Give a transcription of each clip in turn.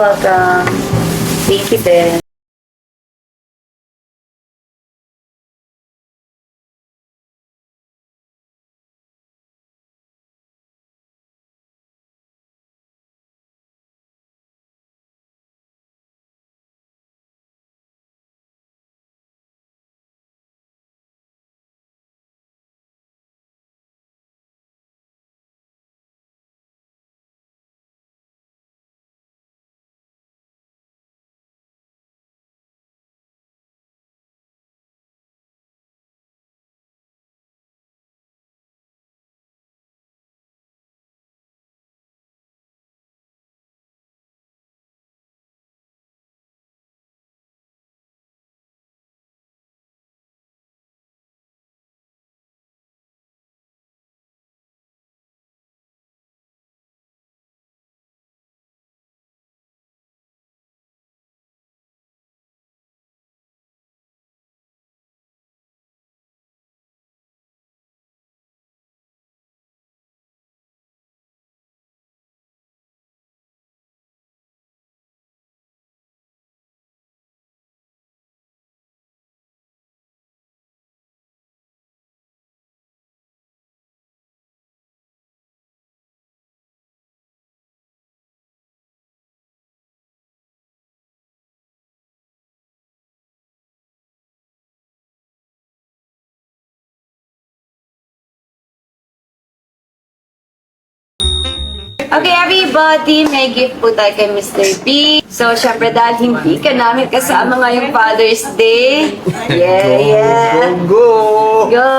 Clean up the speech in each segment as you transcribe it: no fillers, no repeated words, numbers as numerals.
welcome. Thank you din. Okay, everybody, may gift po tayo kay Mr. B. So, syempre dahil hindi ka namin kasama ngayong Father's Day. Yeah. Go! Go!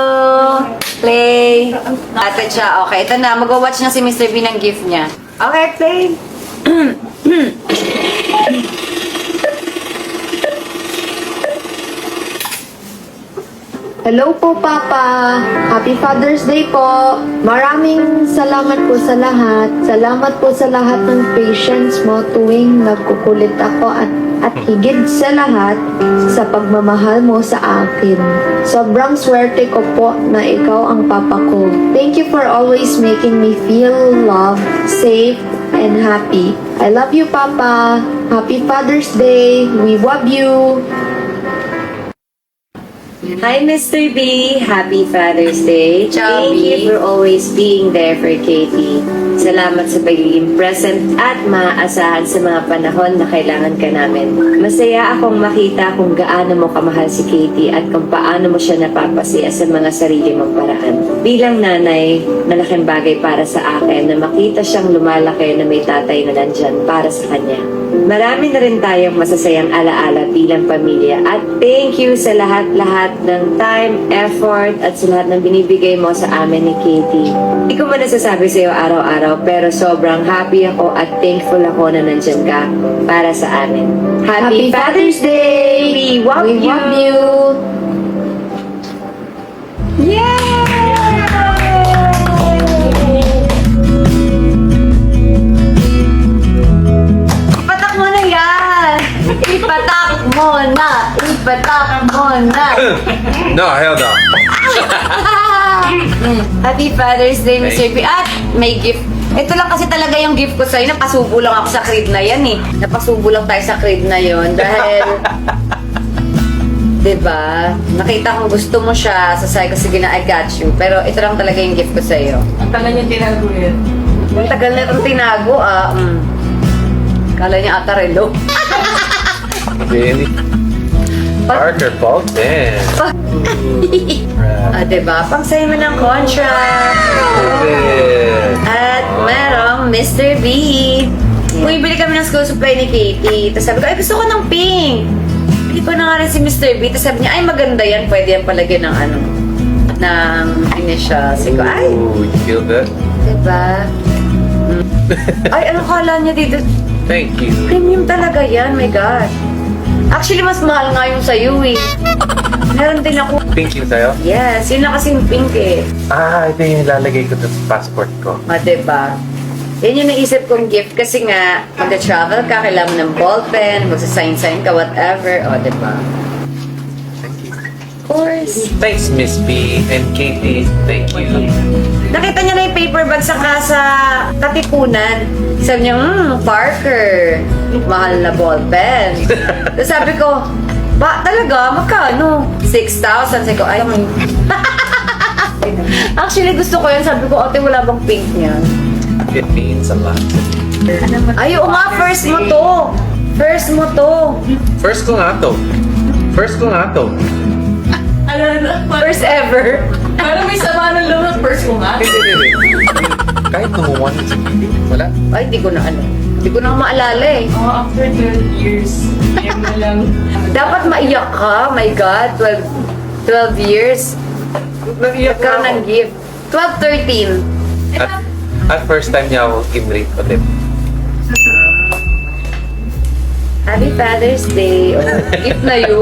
Play! Ate siya. Okay, ito na. Mag-watch na si Mr. B ng gift niya. Okay, play! Hello po, Papa. Happy Father's Day po. Maraming salamat po sa lahat. Salamat po sa lahat ng patience mo tuwing nagkukulit ako at higit sa lahat sa pagmamahal mo sa akin. Sobrang swerte ko po na ikaw ang papa ko. Thank you for always making me feel loved, safe, and happy. I love you, Papa. Happy Father's Day. We love you. Hi, Mr. B. Happy Father's Day. Ciao, Thank B. you for always being there for Katie. Salamat sa pagiging present at maaasahan sa mga panahon na kailangan ka namin. Masaya akong makita kung gaano mo kamahal si Katie at kung paano mo siya napapasiya sa mga sarili mong paraan. Bilang nanay, malaking bagay para sa akin na makita siyang lumalaki na may tatay na nandyan para sa kanya. Marami na rin tayong masasayang alaala bilang pamilya at thank you sa lahat-lahat ng time, effort at sa lahat ng binibigay mo sa amin ni Katie. Hindi ko man nasasabi sa iyo araw-araw pero sobrang happy ako at thankful ako na nandyan ka para sa amin. Happy Father's Day! We love you! Ipatak mo na yan! Ipatak mo na! Ipatak mo na! No, hell no. Happy Father's Day, Mr. B. At may gift. Ito lang kasi talaga yung gift ko sa'yo. Napasubo lang ako sa crib na yan eh. Napasubo lang tayo sa crib na yon dahil... diba? Nakita kong gusto mo siya. Sasabi ko, sige na, I got you. Pero ito lang talaga yung gift ko sa'yo. Ang tagal niya tinago yun. Ang tagal na itong tinago, Kala niya ata relo. Really? Parker Bolton. Diba? Pang sa'yo mo ng contract. At merong Mr. B. Bumibili kami ng school supply ni Katie. Tapos sabi ko, ay gusto ko ng pink. Bili ko na nga rin si Mr. B. Tapos sabi niya, ay maganda yan. Pwede yan palagyan ng ng initials. Sabi ko, ay. Ooh, you feel that? Diba? Ay, ano kala niya dito? Thank you. Premium talaga yan, my God. Actually, mas mahal nga yung sa'yo eh. Meron din ako. Pink yung sa'yo? Yes, yun na kasing pink eh. Ito yung ilalagay ko sa passport ko. Diba? Yan yung naisip kong gift kasi nga, mag-travel ka, kailangan mo ng ballpen, magsasign-sign ka, whatever. Diba? course. Thanks, Miss B and Katie. Thank you. Nakita niya na yung paper bag saka sa katipunan. Sabi niya, Parker, mahal na ballpen. Tapos sabi ko, ba, talaga? Magkano? 6,000. Sabi ko, ay, actually, gusto ko yan. Sabi ko, ate, wala bang pink niya? It means a lot. Ay, oo nga, first mo to. First mo to. First ko nga to. First ko nga to. First ever. Parang may sama ng loob ng first ko nga. Hindi. Kahit tumuwan si Katie. Wala. Ay, di ko na Di ko na maalala eh. Oh, after 12 years, yan na lang. Dapat maiyak ka. My God, 12 years. Naiyak Nagkaroon ng ako. gift. 12, 13. At first time niya ako in-rate ulit. Happy Father's Day. Oh, gift na yun.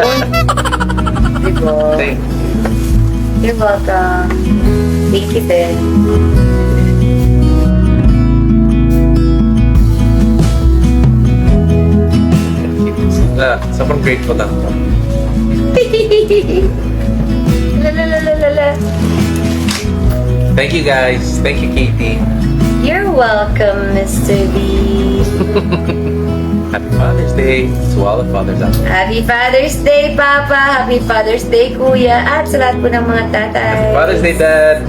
Diba? Thank You're welcome. Thank you, Ben. Sobrang grateful lang to. La. Thank you guys. Thank you, Katie. You're welcome, Mr. B. Happy Father's Day to all the fathers out there. Happy Father's Day, Papa. Happy Father's Day, Kuya. At sa lahat po ng mga tatay. Father's Day, Dad.